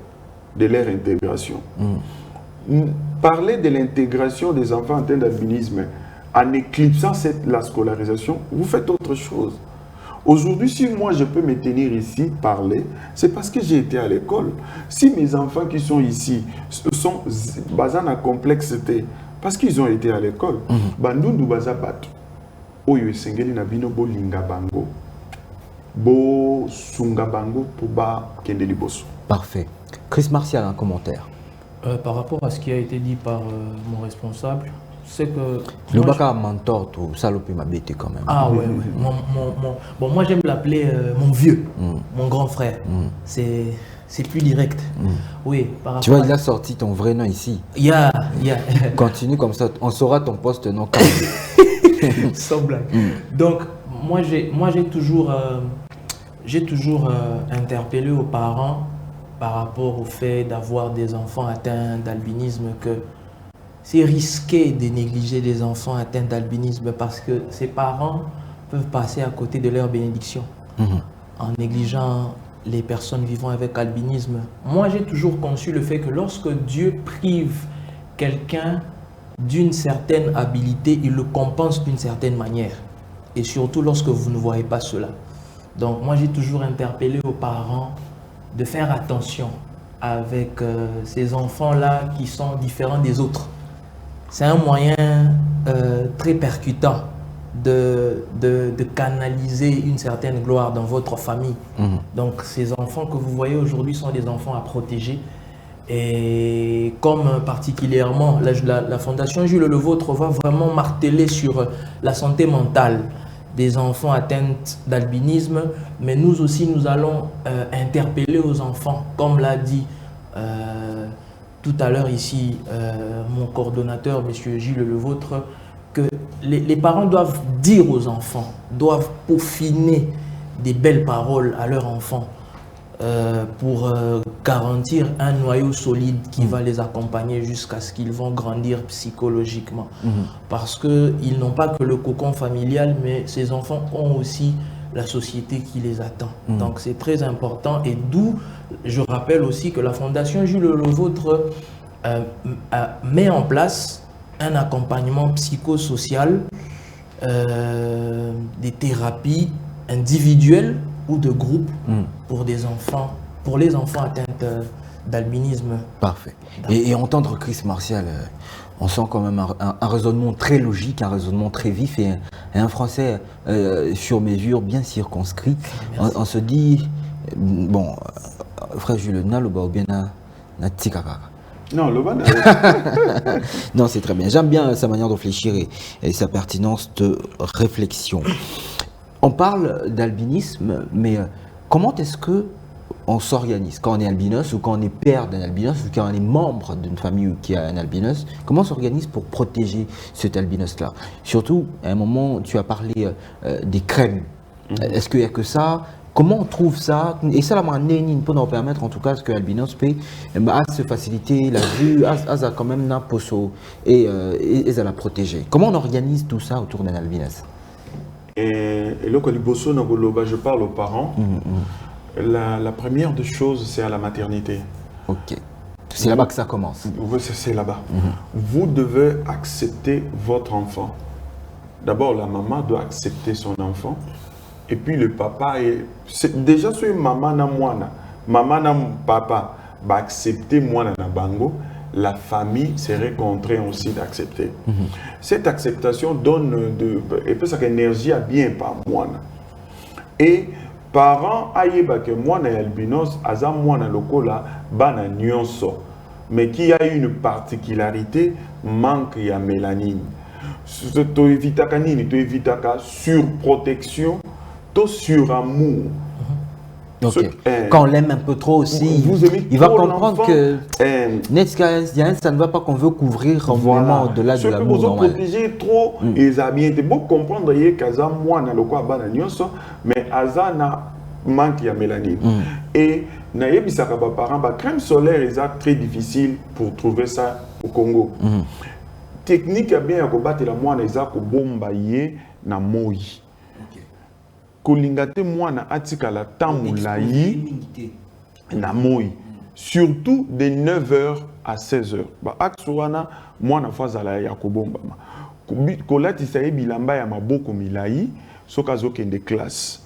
de leur intégration. Parler de l'intégration des enfants atteints d'albinisme en éclipsant la scolarisation, vous faites autre chose. Aujourd'hui, si moi je peux me tenir ici, parler, c'est parce que j'ai été à l'école. Si mes enfants qui sont ici sont basés en complexité, parce qu'ils ont été à l'école, bandundu baza batu. Oyo esengeli na bino bo linga bango. Bo sunga bango pour ba kende liboso. Parfait. Chris Martial, un commentaire. Par rapport à ce qui a été dit par mon responsable, c'est que... Le baka mentor, tout ça, m'a bêté quand même. Ah ouais, ouais. Bon, moi j'aime l'appeler mon vieux, mon grand frère. C'est plus direct. Oui, par rapport. Tu vois, il a sorti ton vrai nom ici. Yeah. Continue comme ça, on saura ton poste non. Sans blague. Donc, moi j'ai toujours interpellé aux parents par rapport au fait d'avoir des enfants atteints d'albinisme que c'est risqué de négliger les enfants atteints d'albinisme parce que ces parents peuvent passer à côté de leur bénédiction en négligeant les personnes vivant avec albinisme. Moi, j'ai toujours conçu le fait que lorsque Dieu prive quelqu'un d'une certaine habilité, il le compense d'une certaine manière. Et surtout lorsque vous ne voyez pas cela. Donc moi, j'ai toujours interpellé aux parents de faire attention avec ces enfants-là qui sont différents des autres. C'est un moyen très percutant de canaliser une certaine gloire dans votre famille. Donc ces enfants que vous voyez aujourd'hui sont des enfants à protéger. Et comme particulièrement la Fondation Jules Le Vôtre va vraiment marteler sur la santé mentale des enfants atteints d'albinisme, mais nous aussi nous allons interpeller aux enfants, comme l'a dit tout à l'heure ici mon coordonnateur, M. Gilles Le Vôtre, que les parents doivent dire aux enfants, doivent peaufiner des belles paroles à leurs enfants pour garantir un noyau solide qui va les accompagner jusqu'à ce qu'ils vont grandir psychologiquement. Parce qu'ils n'ont pas que le cocon familial, mais ces enfants ont aussi la société qui les attend. Donc c'est très important, et d'où je rappelle aussi que la Fondation Jules Le Vôtre met en place un accompagnement psychosocial, des thérapies individuelles ou de groupe pour des enfants, pour les enfants atteints d'albinisme. Parfait. Et entendre Chris Martial, on sent quand même un raisonnement très logique, un raisonnement très vif et un français sur mesure, bien circonscrit. On se dit, bon, frère Jules, naloba ou bien na tikaka. Non, le ban. Non, c'est très bien. J'aime bien sa manière de réfléchir et sa pertinence de réflexion. On parle d'albinisme, mais comment est-ce que on s'organise quand on est albinos ou quand on est père d'un albinos ou quand on est membre d'une famille qui a un albinos? Comment on s'organise pour protéger cet albinos-là? Surtout, à un moment, tu as parlé des crèmes. Est-ce qu'il n'y a que ça? Comment on trouve ça? Et ça, peut nous permettre en tout cas que l'albinos peut se faciliter la vue, à quand même na poso et à la protéger. Comment on organise tout ça autour d'un albinos? Et là, je parle aux parents. La première des choses, c'est à la maternité. Ok. C'est là-bas que ça commence. Oui, c'est là-bas. Vous devez accepter votre enfant. D'abord, la maman doit accepter son enfant. Et puis le papa, déjà sur maman na moana, maman na papa va accepter moana na bango. La famille serait contrainte aussi d'accepter. Cette acceptation donne et puis cette énergie à bien par moi. Et parents ayeba que moi na albinos aza moi na lokola bana nyonso, mais qui a une particularité, manque ya mélanine. To évitaka nini, to évitaka surprotection, to suramour. Okay. Quand on l'aime un peu trop aussi, il va comprendre que ça ne va pas qu'on veut couvrir vraiment au-delà de l'amour normal. Vous protéger trop, ils ont bien été beau comprendre qu'Aza moi na loko abana nyonso, mais Aza na manque ya mélanine. Et nayebisaka ba parents ba crème solaire est très difficile pour trouver ça au Congo. Technique bien ya ko batela moi na eza ko bomba ye na moi. Kolingate mwana atikala tamulayi na moi, surtout de 9h à 16h. Ba aksuwana mwana fazala ya kobomba kolati saye bilamba ya maboko milayi soka zokende classe.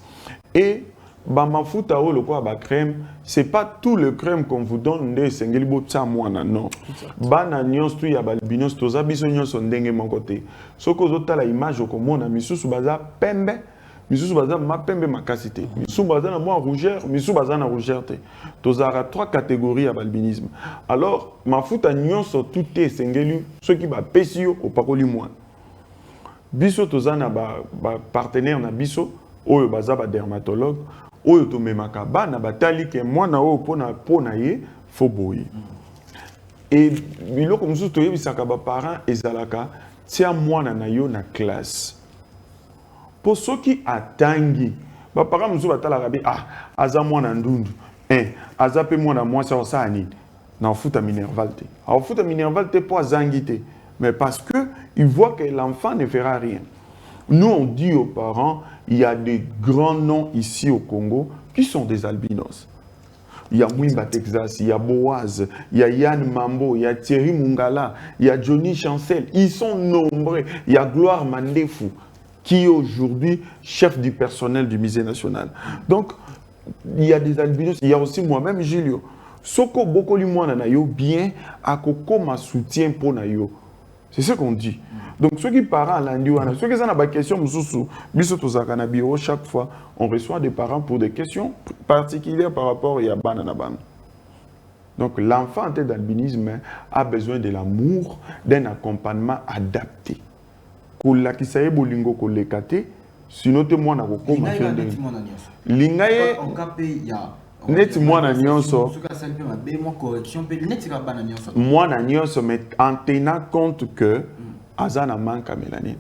Et ba mafuta o lokwa ba crème, c'est pas tout le crème qu'on vous donne de sengeli botsa mwana, non. Bana nyonso tu ya balbinos toza biso nyonso ndenge mon côté. Soko zotala image okomona misusu baza pembe, misusu baza ma pembe makasi te, misusu baza na moi rougeur, misusu baza na rougeur te. Tozara trois catégories à albinisme. Alors mafuta nyonso tout est sengeli ceux qui ba pesio opakoli moi. Biso tozana ba partenaire na biso oyo baza ba dermatologue oyo to memaka bana batali ke mwana oyo pona ye fo boye. Et biloko mususu toyebisaka ba parents ezalaka tia mwana na yo na classe. Pour ceux qui atangi ba parents mususu batalaka bi aza mwana ndundu Azapé moi ça ça ani. Na foot à Minerval. Alors foot à Minerval t'es pas zangité, mais parce que il voit que l'enfant ne fera rien. Nous on dit aux parents, il y a des grands noms ici au Congo qui sont des albinos. Il y a Mwimba Texas, il y a Boaz, il y a Yann Mambo, il y a Thierry Mungala, il y a Johnny Chancel. Ils sont nombreux. Il y a Gloire Mandefou, qui est aujourd'hui chef du personnel du musée national. Donc, il y a des albinos. Il y a aussi moi-même, Julio. Soko Bokoli Mouananayo, bien, à Koko ma soutien pour Nayo. C'est ce qu'on dit. Donc, ceux qui parlent à l'Andiouana, ceux qui ont des questions, chaque fois, on reçoit des parents pour des questions particulières par rapport à Bananaban. Donc, l'enfant en tête d'albinisme a besoin de l'amour, d'un accompagnement adapté. Koula qui saye bolingo kolekate, sinon te moi na koko machine. Lingaye net moi na nyonso. Moi na nyonso mais en tenant compte que azana manque à mélanine.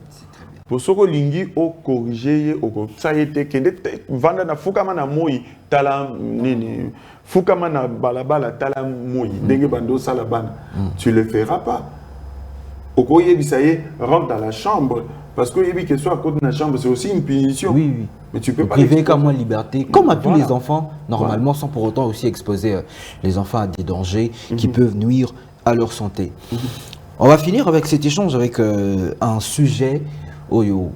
Pour ce que lingi au corriger au ça y était kende vanda na fukama na moi tala nini fukama na balabala tala moi ndenge bando salabana. Tu le feras pas. Au Yebisaye rentre dans la chambre parce que Yebi que soit à côté de la chambre, c'est aussi une punition. Oui, oui. Mais tu peux pas priver qu'à moins de liberté, comme à tous voilà. les enfants, normalement, sans pour autant aussi exposer les enfants à des dangers qui peuvent nuire à leur santé. On va finir avec cet échange avec un sujet Oyo.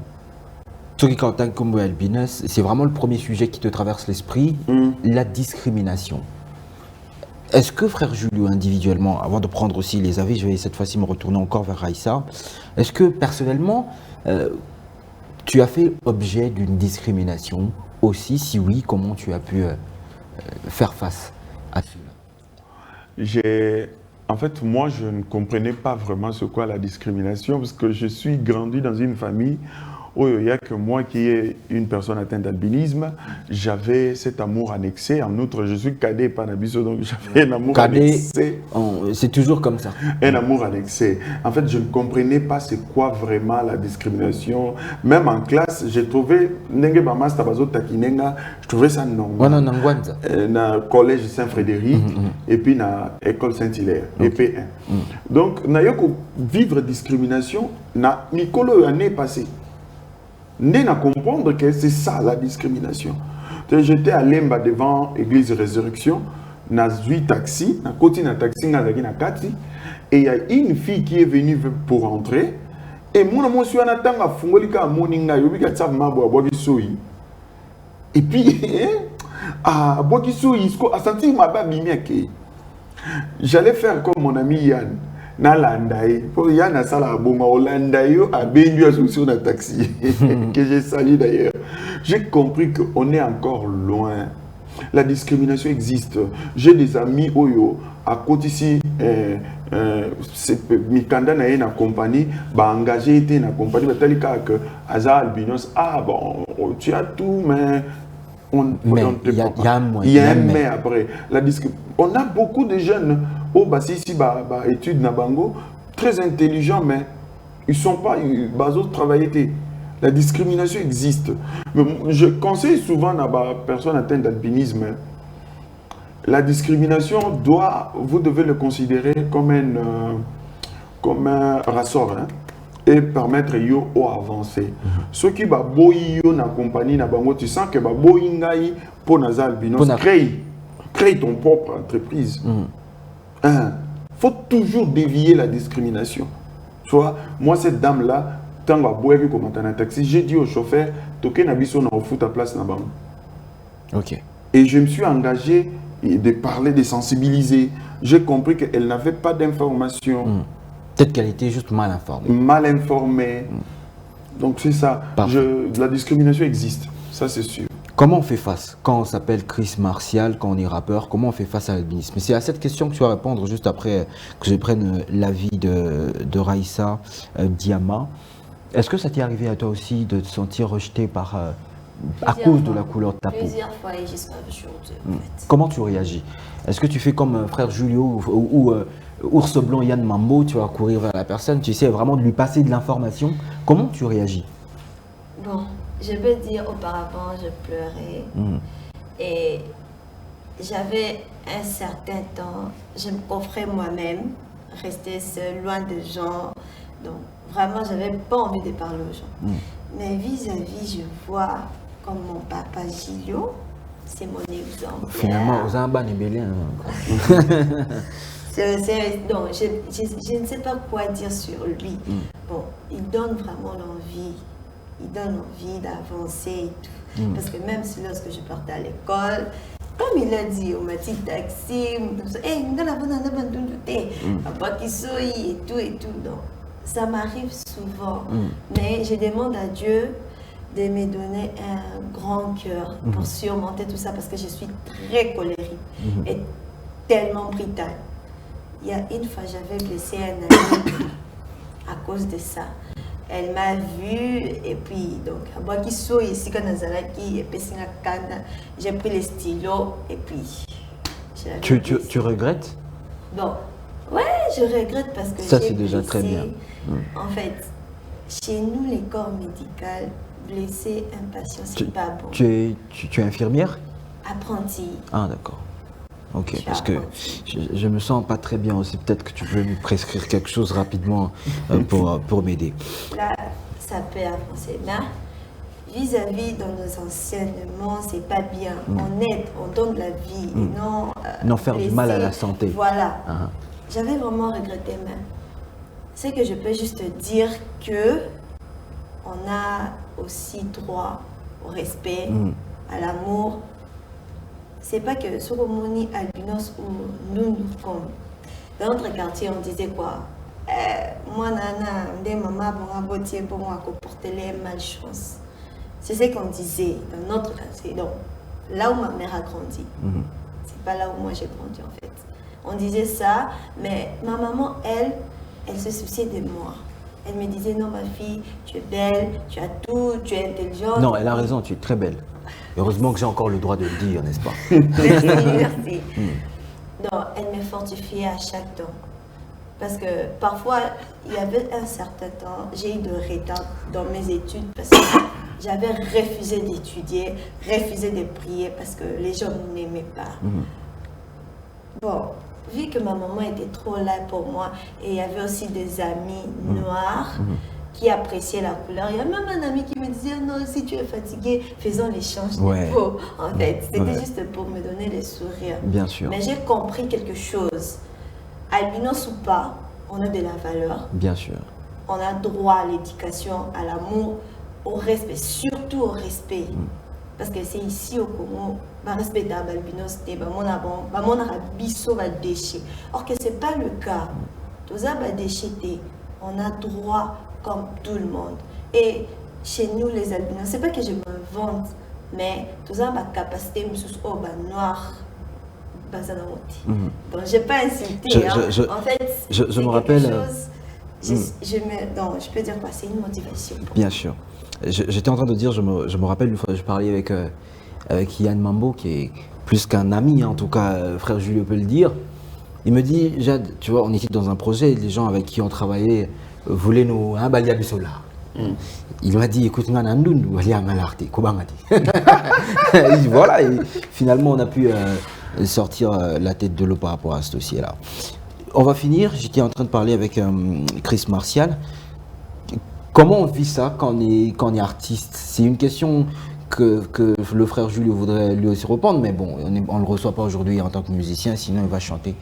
C'est vraiment le premier sujet qui te traverse l'esprit, la discrimination. Est-ce que, frère Julio, individuellement, avant de prendre aussi les avis, je vais cette fois-ci me retourner encore vers Raïssa, est-ce que, personnellement, tu as fait objet d'une discrimination aussi? Si oui, comment tu as pu faire face à cela? En fait, moi, je ne comprenais pas vraiment ce qu'est la discrimination parce que je suis grandi dans une famille où il n'y a que moi qui est une personne atteinte d'albinisme. J'avais cet amour annexé. En outre, je suis cadet par Nabiso, donc j'avais un amour annexé. C'est toujours comme ça. Un amour annexé. En fait, je ne comprenais pas c'est quoi vraiment la discrimination. Même en classe, j'ai trouvé je trouvais ça normal. Dans le collège Saint-Frédéric et puis dans l'école Saint-Hilaire, EP1. Donc, vivre discrimination, Nicolo l'année passée. N'est à comprendre que c'est ça la discrimination. J'étais à Lemba devant l'église Résurrection, na 8 taxis, na côté na taxi na kati, et il y a une fille qui est venue pour entrer, et moi suis en attendant à fungolika moninga yobika tsama bo abogisoi. Et puis ah abogisoi a senti ma babimi ake. J'allais faire comme mon ami Yann. Na landaï pour Yann a sala bonga olandaïo a bendu associé na taxi que j'ai sali d'ailleurs. J'ai compris qu'on est encore loin. La discrimination existe. J'ai des amis oyo à côté ici Mikanda na une compagnie ba engagé était na compagnie ba talika que Aza Albinos bon tu as tout mais il y a un mais après la on a beaucoup de jeunes au ici études na bango très intelligents mais ils sont pas baso travailler. La discrimination existe. Mais je conseille souvent à la personne atteinte d'albinisme. La discrimination vous devez le considérer comme un ressort et permettre yo au avancer. Ceux qui ba boyi yo na compagnie na bango, tu sens que ba boyi ngai pour naza albinos crée ton propre entreprise. Faut toujours dévier la discrimination. Tu vois, moi cette dame là. J'ai dit au chauffeur, toquer Nabiso na fout à place na bam. Ok. Et je me suis engagé de parler, de sensibiliser. J'ai compris qu'elle n'avait pas d'information. Peut-être qu'elle était juste mal informée. Mal informée. Donc c'est ça. La discrimination existe, ça c'est sûr. Comment on fait face? Quand on s'appelle Chris Martial, quand on est rappeur, comment on fait face à l'albinisme? C'est à cette question que tu vas répondre juste après que je prenne l'avis de Raïssa Diama. Est-ce que ça t'est arrivé à toi aussi de te sentir rejeté à cause de la couleur de ta peau? Plusieurs fois et jusqu'à aujourd'hui, en fait. Comment tu réagis? Est-ce que tu fais comme frère Julio ou Ours Blanc Yann Mambo, tu vas courir vers la personne, tu essaies vraiment de lui passer de l'information? Comment tu réagis? Bon, je peux dire auparavant, je pleurais. Et j'avais un certain temps, je me coffrais moi-même, rester seule, loin de gens. Donc, vraiment, j'avais pas envie de parler aux gens. Mais vis-à-vis, je vois comme mon papa Gilio, c'est mon exemple. Finalement, vous avez un ban ébélien. Non, je ne sais pas quoi dire sur lui. Bon, il donne vraiment l'envie. Il donne envie d'avancer et tout. Parce que même si lorsque je partais à l'école, comme il a dit, on m'a dit taxi, hey, et tout et tout. Donc, ça m'arrive souvent. Mais je demande à Dieu de me donner un grand cœur pour surmonter tout ça parce que je suis très colérique et tellement brutale. Il y a une fois, j'avais blessé un ami à cause de ça. Elle m'a vue et puis, donc, à Boakiso, ici, quand Nazalaki, j'ai pris les stylos et puis. Tu regrettes? Bon, ouais, je regrette parce que. Ça, c'est déjà très bien. En fait, chez nous, les corps médicaux, blesser un patient, c'est pas bon. Tu es infirmière? Apprenti. Ah, d'accord. Ok, parce que je me sens pas très bien aussi. Peut-être que tu peux me prescrire quelque chose rapidement pour m'aider. Là, ça peut avancer. Là, vis-à-vis dans nos enseignements, c'est pas bien. On aide, on donne de la vie, non faire du mal à la santé. Voilà. J'avais vraiment regretté même. C'est que je peux juste dire que on a aussi droit au respect, à l'amour. C'est pas que Soromoni, Albinos ou nous, comme dans notre quartier, on disait quoi? Moi, nana, des mamans, bon, abotier, pour moi, comporter les malchance. C'est ce qu'on disait dans notre quartier. Donc, là où ma mère a grandi, c'est pas là où moi j'ai grandi en fait. On disait ça, mais ma maman, elle se souciait de moi. Elle me disait, non, ma fille, tu es belle, tu as tout, tu es intelligente. Non, elle a raison, tu es très belle. Heureusement que j'ai encore le droit de le dire, n'est-ce pas? Merci, merci. Donc, elle me fortifiait à chaque temps. Parce que parfois, il y avait un certain temps, j'ai eu de retard dans mes études parce que j'avais refusé d'étudier, refusé de prier parce que les gens ne m'aimaient pas. Bon, vu que ma maman était trop là pour moi et il y avait aussi des amis noirs qui appréciaient la couleur. Il y a même un ami qui me disait non, si tu es fatigué, faisons l'échange de peau. En fait, c'était juste pour me donner le sourire. Bien sûr. Mais j'ai compris quelque chose. Albinos ou pas, on a de la valeur. Bien sûr. On a droit à l'éducation, à l'amour, au respect, surtout au respect. Parce que c'est ici au Congo, bah respecter Albinos, bah mon arabiso va déchirer. Or que c'est pas le cas. Tout ça va déchirer. On a droit comme tout le monde. Et chez nous, les albinos, c'est pas que je me vante, mais tout ça ma capacité, oh, bah noir. Donc, j'ai pas insulté. En fait, je me rappelle. Je peux dire quoi? C'est une motivation. Bien sûr. J'étais en train de dire, je me rappelle une fois, je parlais avec Yann Mambo, qui est plus qu'un ami, en tout cas, frère Julio peut le dire. Il me dit, Jade, tu vois, on était dans un projet, les gens avec qui on travaillait voulaient nous balayer du solar. Il m'a dit, écoute, voilà, et finalement, on a pu sortir la tête de l'eau par rapport à ce dossier-là. On va finir, j'étais en train de parler avec Chris Martial. Comment on vit ça quand on est artiste? C'est une question que le frère Julio voudrait lui aussi répondre, mais bon, on ne le reçoit pas aujourd'hui en tant que musicien, sinon il va chanter.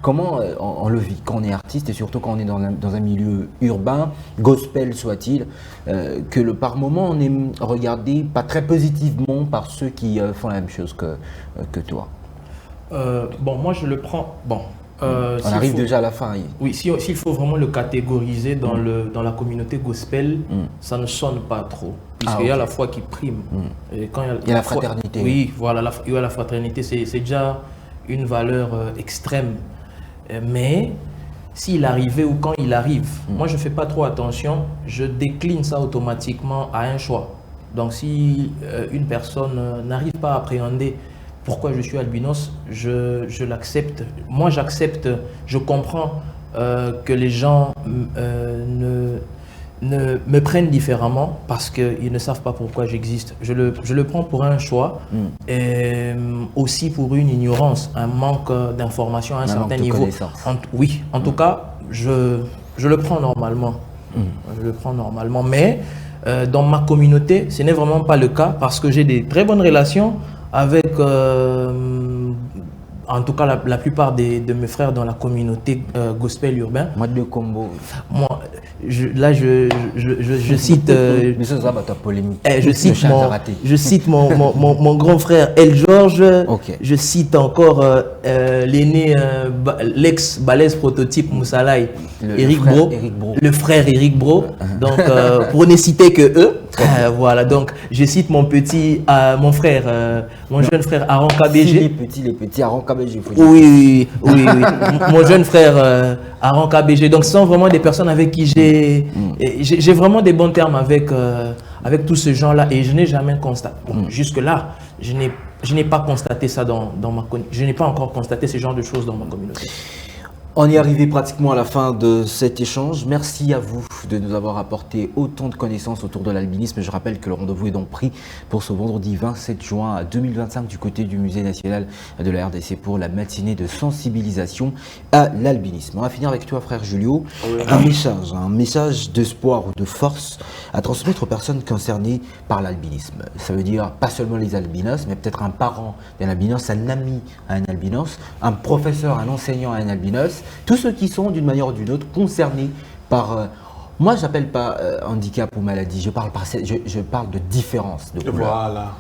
Comment on le vit quand on est artiste et surtout quand on est dans un milieu urbain, gospel soit-il, que par moment on est regardé pas très positivement par ceux qui font la même chose que toi? Bon, moi je le prends... Bon. On arrive déjà à la fin. Oui, s'il faut vraiment le catégoriser dans la communauté gospel, ça ne sonne pas trop. Puisqu'il y a la foi qui prime. Et quand il y a la fraternité. Oui, voilà, il y a la fraternité, c'est déjà une valeur extrême. Mais s'il arrivait ou quand il arrive, moi je ne fais pas trop attention, je décline ça automatiquement à un choix. Donc si une personne n'arrive pas à appréhender pourquoi je suis albinos, je l'accepte. Moi, j'accepte, je comprends que les gens me prennent différemment parce qu'ils ne savent pas pourquoi j'existe. Je le prends pour un choix et aussi pour une ignorance, un manque d'information à un certain niveau. Oui, en tout cas, je le prends normalement. Je le prends normalement, mais dans ma communauté, ce n'est vraiment pas le cas parce que j'ai des très bonnes relations avec, en tout cas, la plupart de mes frères dans la communauté gospel urbain. Moi, de combo. Moi, je cite. Mais ça va ta polémique. Je cite mon grand frère El Georges. Okay. Je cite encore l'aîné, l'ex-balèze prototype Moussalai, Eric Bro. Le frère Eric Bro. Donc, pour ne citer que eux. Voilà, donc je cite mon frère, mon jeune frère Aaron KBG. Les petits Aaron KBG. Oui. Mon jeune frère Aaron KBG. Donc, ce sont vraiment des personnes avec qui j'ai vraiment des bons termes avec tous ces gens-là et je n'ai jamais constaté. Bon, jusque-là, je n'ai pas constaté ça dans ma communauté. Je n'ai pas encore constaté ce genre de choses dans ma communauté. On est arrivé pratiquement à la fin de cet échange. Merci à vous de nous avoir apporté autant de connaissances autour de l'albinisme. Je rappelle que le rendez-vous est donc pris pour ce vendredi 27 juin 2025 du côté du Musée national de la RDC pour la matinée de sensibilisation à l'albinisme. On va finir avec toi, frère Julio. Un message d'espoir ou de force à transmettre aux personnes concernées par l'albinisme. Ça veut dire pas seulement les albinos, mais peut-être un parent d'un albinos, un ami à un albinos, un professeur, un enseignant à un albinos. Tous ceux qui sont d'une manière ou d'une autre concernés par, moi j'appelle pas handicap ou maladie, je parle de différence de couleur. Voilà.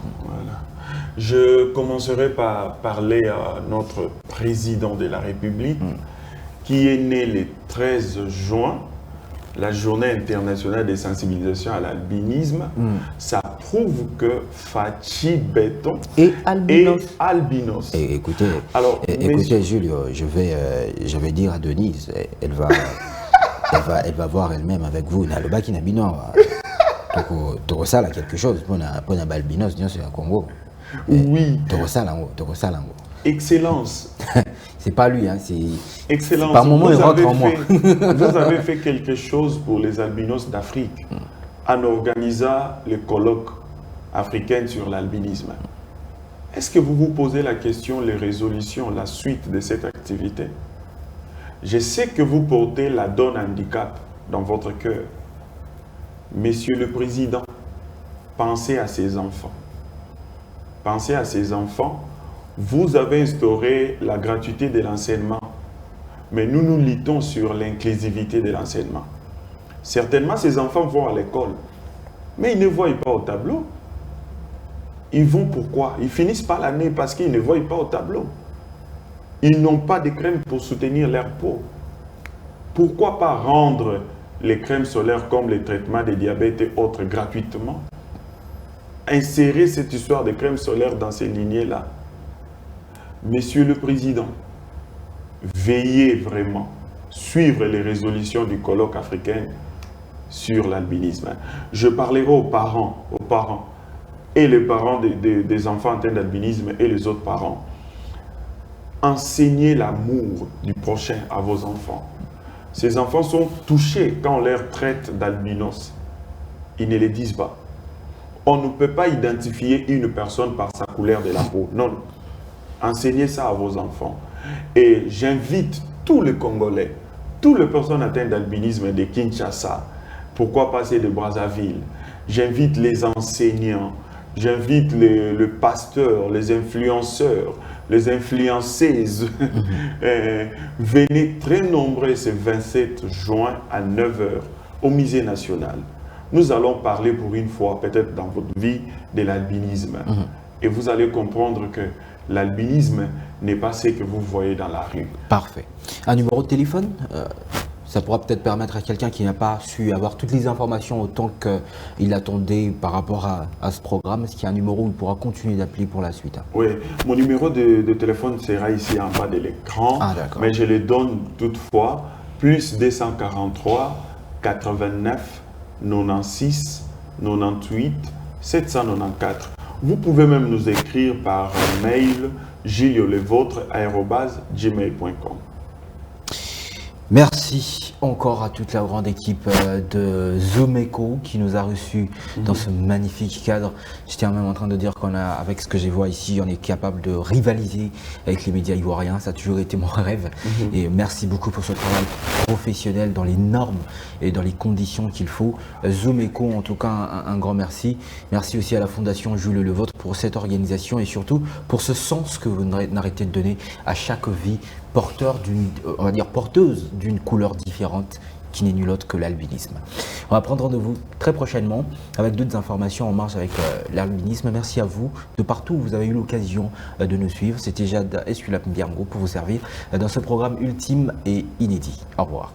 Je commencerai par parler à notre président de la République qui est né le 13 juin, la journée internationale de sensibilisation à l'albinisme. Ça prouve que Fachi Béton est albinos. Et écoutez, Julio, je vais dire à Denise, elle va voir elle-même avec vous. Le bac in albino. Tu ressens là quelque chose pour un albinos, c'est un Congo. Oui. Tu ressens là. Excellence. C'est pas lui, hein, c'est... Excellence. Par moment, il rentre en moi. Vous avez fait quelque chose pour les albinos d'Afrique en organisant le colloque africain sur l'albinisme. Est-ce que vous vous posez la question, les résolutions, la suite de cette activité? Je sais que vous portez la donne handicap dans votre cœur. Monsieur le Président, pensez à ces enfants. Pensez à ces enfants. Vous avez instauré la gratuité de l'enseignement, mais nous luttons sur l'inclusivité de l'enseignement. Certainement, ces enfants vont à l'école, mais ils ne voient pas au tableau. Ils vont pourquoi? Ils finissent par l'année parce qu'ils ne voient pas au tableau. Ils n'ont pas de crème pour soutenir leur peau. Pourquoi pas rendre les crèmes solaires comme les traitements de diabète et autres gratuitement? Insérer cette histoire de crème solaire dans ces lignées-là. Monsieur le Président, veillez vraiment, suivre les résolutions du colloque africain sur l'albinisme. Je parlerai aux parents, et les parents des enfants atteints d'albinisme et les autres parents. Enseignez l'amour du prochain à vos enfants. Ces enfants sont touchés quand on leur traite d'albinos. Ils ne le disent pas. On ne peut pas identifier une personne par sa couleur de la peau. Non. Enseignez ça à vos enfants. Et j'invite tous les Congolais, toutes les personnes atteintes d'albinisme de Kinshasa, pourquoi passer de Brazzaville. J'invite les enseignants, j'invite le pasteur, les influenceurs, les influenceuses. Venez très nombreux ce 27 juin à 9h au Musée national. Nous allons parler pour une fois, peut-être dans votre vie, de l'albinisme. Et vous allez comprendre que l'albinisme n'est pas ce que vous voyez dans la rue. Parfait. Un numéro de téléphone ça pourra peut-être permettre à quelqu'un qui n'a pas su avoir toutes les informations autant qu'il attendait par rapport à ce programme. Est-ce qu'il y a un numéro où il pourra continuer d'appeler pour la suite? Oui, mon numéro de téléphone sera ici en bas de l'écran, mais je le donne toutefois, plus 243 89 96 98 794. Vous pouvez même nous écrire par mail juliolevôtre@gmail.com. Merci encore à toute la grande équipe de Zoom Echo qui nous a reçus dans ce magnifique cadre. J'étais même en train de dire avec ce que je vois ici, on est capable de rivaliser avec les médias ivoiriens. Ça a toujours été mon rêve. Et merci beaucoup pour ce travail professionnel dans les normes et dans les conditions qu'il faut. Zoom Echo, en tout cas, un grand merci. Merci aussi à la Fondation Jules Levôtre pour cette organisation et surtout pour ce sens que vous n'arrêtez de donner à chaque vie porteuse d'une couleur différente qui n'est nulle autre que l'albinisme. On va prendre rendez-vous très prochainement avec d'autres informations en marche avec l'albinisme. Merci à vous de partout où vous avez eu l'occasion de nous suivre. C'était Jade Esculap Mbiango pour vous servir dans ce programme ultime et inédit. Au revoir.